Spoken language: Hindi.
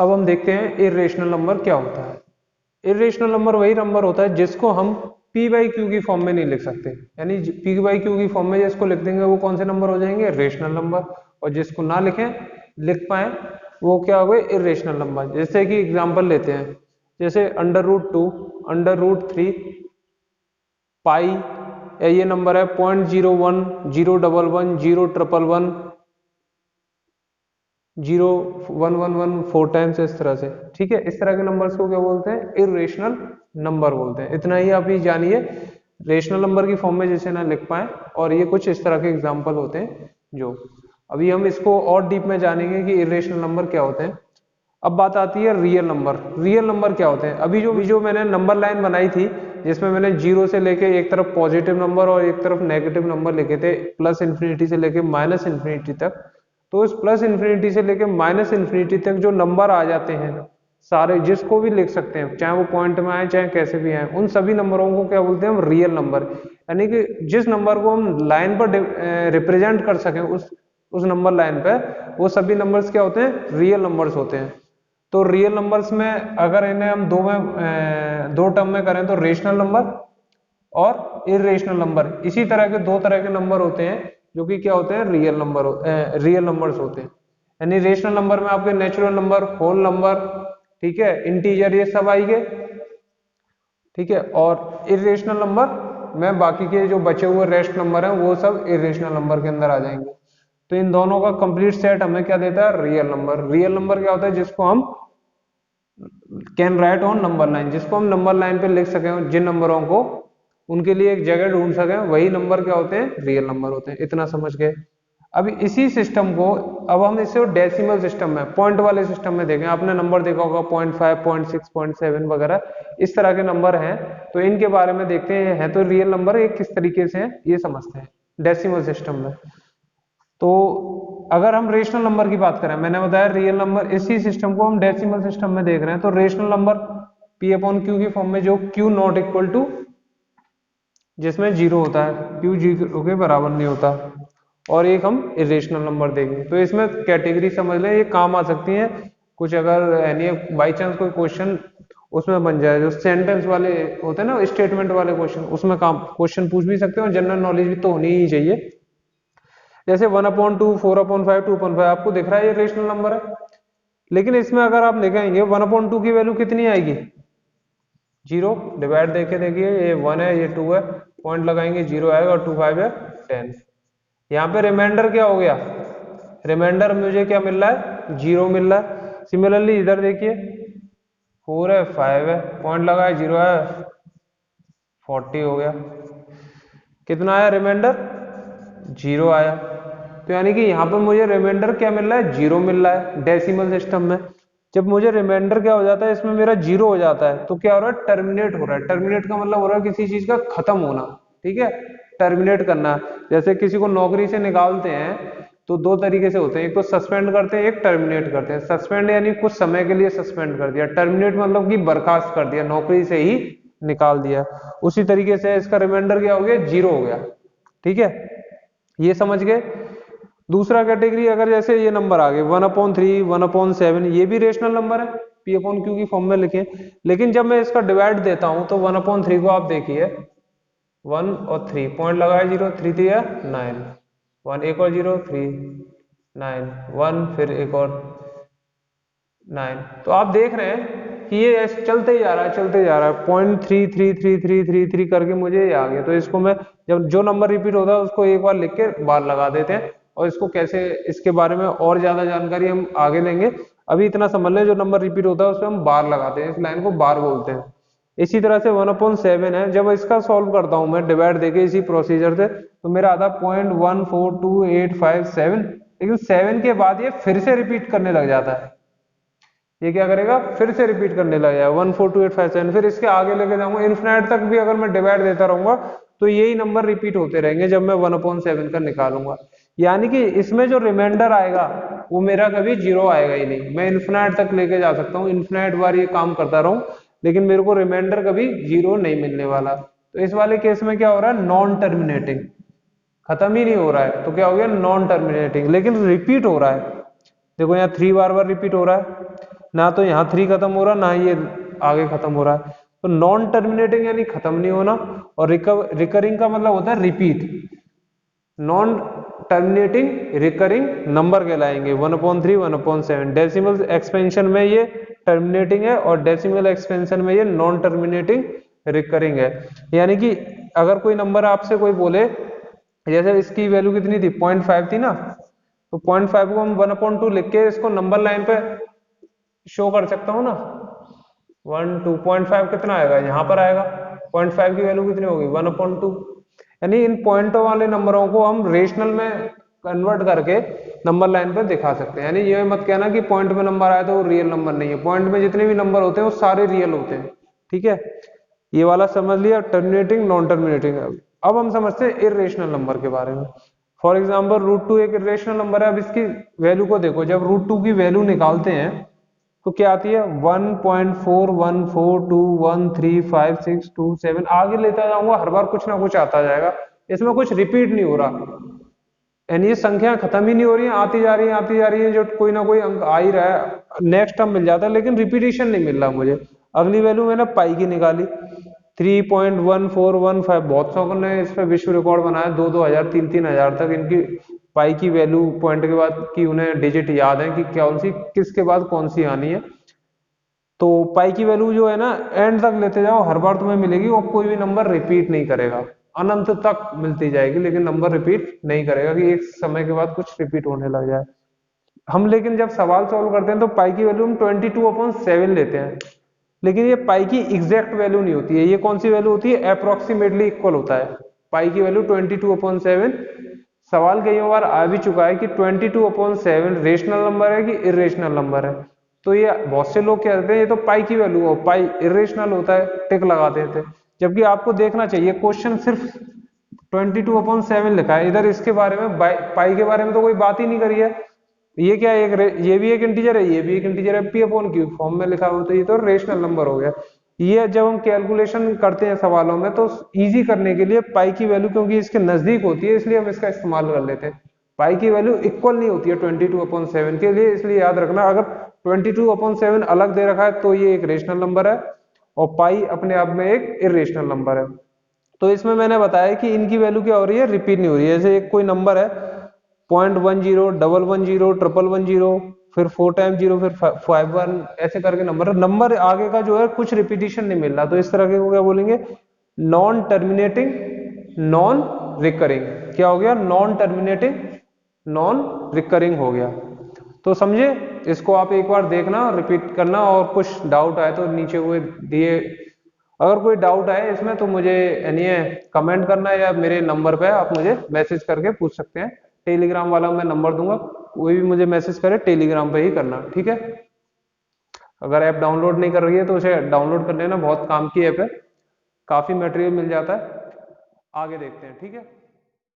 अब हम देखते हैं इर्रेशनल नंबर क्या होता है। इर्रेशनल नंबर वही नंबर होता है जिसको हम पी बाई क्यू की फॉर्म में नहीं लिख सकते, यानी पी बाई क्यू की फॉर्म में जिसको लिख देंगे वो कौन से नंबर हो जाएंगे, रेशनल नंबर, और जिसको ना लिख पाए वो क्या हो गए, इर्रेशनल नंबर। जैसे कि एग्जांपल लेते हैं, जैसे √2, √3, पाई, ये नंबर है 0.01, 011, 011, 0,111 4 टाइम्स, इस तरह से। ठीक है, इस तरह के नंबर्स को क्या बोलते हैं, इर्रेशनल नंबर बोलते हैं। इतना ही आप ही जानिए, रेशनल नंबर की फॉर्म में जैसे ना लिख पाए, और ये कुछ इस तरह के एग्जांपल होते हैं जो अभी हम इसको और डीप में जानेंगे कि इर्रेशनल नंबर क्या होते हैं। अब बात आती है रियल नंबर। रियल नंबर क्या होते हैं, अभी जो मैंने नंबर लाइन बनाई थी जिसमें मैंने जीरो से लेके एक तरफ पॉजिटिव नंबर और एक तरफ नेगेटिव नंबर लिखे थे, प्लस इन्फिनिटी से लेके माइनस इन्फिनिटी तक, तो इस प्लस इन्फिनिटी से लेके माइनस इन्फिनिटी तक जो नंबर आ जाते हैं सारे, जिसको भी लिख सकते हैं, चाहे वो पॉइंट में आए चाहे कैसे भी आए, उन सभी नंबरों को क्या बोलते हैं हम, रियल नंबर। यानी कि जिस नंबर को हम लाइन पर रिप्रेजेंट कर सकें उस नंबर लाइन पे, वो सभी नंबर्स क्या होते हैं, रियल नंबर्स होते हैं। तो रियल नंबर्स में अगर इन्हें हम दो टर्म में करें तो रेशनल नंबर और इर्रेशनल नंबर, इसी तरह के दो तरह के नंबर होते हैं जो कि क्या होते हैं, रियल नंबर्स होते हैं। यानी रेशनल नंबर में आपके नेचुरल नंबर, होल नंबर, ठीक है, इंटीजर, ये सब आएंगे। ठीक है, और इर्रेशनल नंबर में बाकी के जो बचे हुए रेस्ट नंबर हैं वो सब इर्रेशनल नंबर के अंदर आ जाएंगे। तो इन दोनों का कंप्लीट सेट हमें क्या देता है, रियल नंबर। रियल नंबर क्या होता है, जिसको हम can write on number line, जिसको हम नंबर लाइन पे लिख सकें, जिन नंबरों को उनके लिए एक जगह ढूंढ सकें, वही नंबर क्या होते हैं, रियल नंबर होते हैं। इतना समझ गए। अब इसी सिस्टम को अब हम इसे डेसिमल सिस्टम में, पॉइंट वाले सिस्टम में देखें। आपने नंबर देखा होगा 0.5, 0.6, 0.7 वगैरह, इस तरह के नंबर हैं। तो इनके बारे में देखते हैं तो रियल नंबर ये किस तरीके से है ये समझते हैं डेसिमल सिस्टम में। तो अगर हम रेशनल नंबर की बात करें, मैंने बताया रियल नंबर, इसी सिस्टम को हम डेसिमल सिस्टम में देख रहे हैं। तो rational number P upon Q की फॉर्म में, जो क्यू नॉट इक्वल टू, जिसमें जीरो होता है, क्यू जीरो के बराबर नहीं होता, और एक हम इरेशनल नंबर देंगे। तो इसमें कैटेगरी समझ लें, ये काम आ सकती है कुछ, अगर यानी बाई चांस कोई क्वेश्चन उसमें बन जाए, जो सेंटेंस वाले होते हैं ना, स्टेटमेंट वाले क्वेश्चन, उसमें काम क्वेश्चन पूछ भी सकते हैं, और जनरल नॉलेज भी तो होनी ही चाहिए। जैसे 1/2, 4/5, 2/5 आपको दिख रहा है ये रेशनल नंबर है, लेकिन इसमें अगर आप देखेंगे 1/2 की वैल्यू कितनी आएगी, जीरो। डिवाइड देखिए ये 1 है, ये 2 है, पॉइंट लगाएंगे, जीरो आएगा, और 2 5 है 10। यहाँ पे रिमाइंडर क्या हो गया, रिमाइंडर मुझे क्या मिल रहा है, जीरो मिल रहा है। सिमिलरली इधर देखिए 4 है, 5 है, पॉइंट लगाए, जीरो है, 40 हो गया। कितना आया रिमाइंडर, जीरो आया। तो यानी कि यहाँ पर मुझे रिमाइंडर क्या मिल रहा है, जीरो मिल रहा है डेसिमल सिस्टम में। जब मुझे रिमाइंडर क्या हो जाता है, इसमें मेरा जीरो हो जाता है, तो क्या हो रहा है, टर्मिनेट हो रहा है। टर्मिनेट का मतलब हो रहा है किसी चीज का खत्म होना। ठीक है, टर्मिनेट करना। जैसे किसी को नौकरी से निकालते हैं तो दो तरीके से होते हैं, एक तो सस्पेंड करते हैं, एक टर्मिनेट करते हैं। सस्पेंड यानी कुछ समय के लिए सस्पेंड कर दिया, टर्मिनेट मतलब कि बर्खास्त कर दिया, नौकरी से ही निकाल दिया। उसी तरीके से इसका रिमाइंडर क्या हो गया, जीरो हो गया। ठीक है, ये समझ गए। दूसरा कैटेगरी, अगर जैसे ये नंबर आ गए 1/3, 1/7, ये भी रेशनल नंबर है, पी अपॉन क्यू की फॉर्म में लिखे। लेकिन जब मैं इसका डिवाइड देता हूं तो 1/3 को आप देखिए, 1 और 3, पॉइंट लगाया, जीरो, 3 3 है 9, 1 एक और जीरो, 3 9 1, फिर एक और 9। तो आप देख रहे हैं कि ये ऐसे चलते ही जा रहा है, चलते जा रहा है, 0.3333333 करके मुझे ये आ गया। तो इसको मैं, जब जो नंबर रिपीट होता है उसको एक बार लिख के बार लगा देते हैं, और इसको कैसे, इसके बारे में और ज्यादा जानकारी हम आगे लेंगे। अभी इतना समझ लें, जो नंबर रिपीट होता है उसमें हम बार लगाते हैं, इस लाइन को बार बोलते हैं। इसी तरह से 1/7 है, जब इसका सॉल्व करता हूं मैं डिवाइड देके इसी प्रोसीजर से, तो मेरा आता 0.14287, लेकिन 7 के बाद ये फिर से रिपीट करने लग जाता है। ये क्या करेगा, फिर से रिपीट करने लग जाएगा 14285, फिर इसके आगे लेके जाऊंगा इन्फिनाइट तक भी, अगर मैं डिवाइड देता रहूंगा तो यही नंबर रिपीट होते रहेंगे जब मैं 1/7 का निकालूंगा। यानी कि इसमें जो रिमाइंडर आएगा वो मेरा कभी जीरो आएगा ही नहीं। मैं इन्फिनाइट तक लेके जा सकता हूँ, इन्फिनाइट बार ये काम करता रहूं, लेकिन मेरे को रिमाइंडर कभी जीरो नहीं मिलने वाला। तो इस वाले केस में क्या हो रहा है, नॉन टर्मिनेटिंग, खत्म ही नहीं हो रहा है, तो क्या हो गया, नॉन टर्मिनेटिंग, लेकिन रिपीट हो रहा है। देखो यहाँ 3 बार बार रिपीट हो रहा है, ना तो यहाँ 3 खत्म हो रहा, ना ये आगे खत्म हो रहा है। तो नॉन टर्मिनेटिंग यानी खत्म नहीं होना, और रिकरिंग का मतलब होता है repeat. Non terminating recurring number कहलाएंगे 1/3 1/7। डेसिमल एक्सपेंशन में ये टर्मिनेटिंग है और डेसिमल एक्सपेंशन में ये नॉन टर्मिनेटिंग रिकरिंग है। यानी कि अगर कोई नंबर आपसे कोई बोले, जैसे इसकी वैल्यू कितनी थी 0.5 थी ना, तो 0.5 को हम 1/2 लिख के इसको नंबर लाइन पे शो कर सकता हूँ ना। 2.5 कितना आएगा, यहाँ पर आएगा। 0.5 की वैल्यू कितनी होगी 1/2। यानी इन पॉइंटों वाले नंबरों को हम रेशनल में कन्वर्ट करके नंबर लाइन पर दिखा सकते हैं। यानी ये मत कहना कि पॉइंट में नंबर आया तो वो रियल नंबर नहीं है। पॉइंट में जितने भी नंबर होते हैं वो सारे रियल होते हैं। ठीक है, ये वाला समझ लिया, टर्मिनेटिंग नॉन टर्मिनेटिंग। अब हम समझते हैं इरेशनल नंबर के बारे में। फॉर एग्जाम्पल √2 एक इरेशनल नंबर है। अब इसकी वैल्यू को देखो, जब √2 की वैल्यू निकालते हैं तो क्या आती है 1.4142135627। आगे लेता जाऊंगा हर बार कुछ ना कुछ आता जाएगा, इसमें कुछ रिपीट नहीं हो रहा। यानी ये संख्या खत्म ही नहीं हो रही है, आती जा रही है आती जा रही है, जो कोई ना कोई अंक आ ही रहा है, नेक्स्ट टर्म मिल जाता है, लेकिन रिपीटिशन नहीं मिल रहा मुझे। अगली वैल्यू मैंने पाई की निकाली 3.1415। बहुत सौ ने इस पर विश्व रिकॉर्ड बनाया, 2,000 3,000 तक इनकी पाई की वैल्यू पॉइंट के बाद की उन्हें डिजिट याद है कि कौन सी किसके बाद कौन सी आनी है। तो पाई की वैल्यू जो है ना, एंड तक लेते जाओ हर बार तुम्हें मिलेगी, और कोई भी नंबर रिपीट नहीं करेगा, अनंत तक मिलती जाएगी, लेकिन नंबर रिपीट नहीं करेगा कि एक समय के बाद कुछ रिपीट होने लग जाए। हम लेकिन जब सवाल सॉल्व करते हैं तो पाई की वैल्यू हम 22/7 लेते हैं, लेकिन ये पाई की एग्जैक्ट वैल्यू नहीं होती है। ये कौन सी वैल्यू होती है, अप्रोक्सीमेटली इक्वल होता है। पाई की वैल्यू 22/7। सवाल कई बार आ भी चुका है कि 22/7 रेशनल नंबर है कि इरेशनल नंबर है। तो ये बहुत से लोग क्या कहते हैं ये तो पाई की वैल्यू है, पाई इरेशनल होता है, टिक लगा देते हैं। जबकि आपको देखना चाहिए क्वेश्चन सिर्फ 22/7 लिखा है, इधर इसके बारे में पाई के बारे में तो कोई बात ही नहीं करी है। ये क्या है, ये भी एक इंटीजर है, ये भी एक इंटीजर है, p/q फॉर्म में लिखा हुआ, तो ये तो रेशनल नंबर हो गया। ये जब हम कैलकुलेशन करते हैं सवालों में तो इजी करने के लिए पाई की वैल्यू क्योंकि इसके नजदीक होती है इसलिए हम इसका इस्तेमाल कर लेते हैं। पाई की वैल्यू इक्वल नहीं होती है 22/7 के लिए, इसलिए याद रखना अगर 22/7 अलग दे रखा है तो ये एक रेशनल नंबर है, और पाई अपने आप में एक इरेशनल नंबर है। तो इसमें मैंने बताया कि इनकी वैल्यू क्या हो रही है, रिपीट नहीं हो रही है। जैसे एक कोई नंबर है 0.10 110 110, फिर 4 टाइम 0, फिर 51, ऐसे करके नंबर आगे का जो है कुछ रिपीटिशन नहीं मिल रहा, तो इस तरह के को क्या बोलेंगे, नॉन टर्मिनेटिंग नॉन रिकरिंग। क्या हो गया, नॉन टर्मिनेटिंग नॉन रिकरिंग हो गया। तो समझे, इसको आप एक बार देखना, रिपीट करना, और कुछ डाउट आए तो नीचे हुए दिए, अगर कोई डाउट आए इसमें तो मुझे यानी कमेंट करना, या मेरे नंबर पे आप मुझे मैसेज करके पूछ सकते हैं। टेलीग्राम वाला मैं नंबर दूंगा, कोई भी मुझे मैसेज करे टेलीग्राम पे ही करना, ठीक है। अगर ऐप डाउनलोड नहीं कर रही है तो उसे डाउनलोड कर लेना, बहुत काम की ऐप है, काफी मटेरियल मिल जाता है। आगे देखते हैं, ठीक है।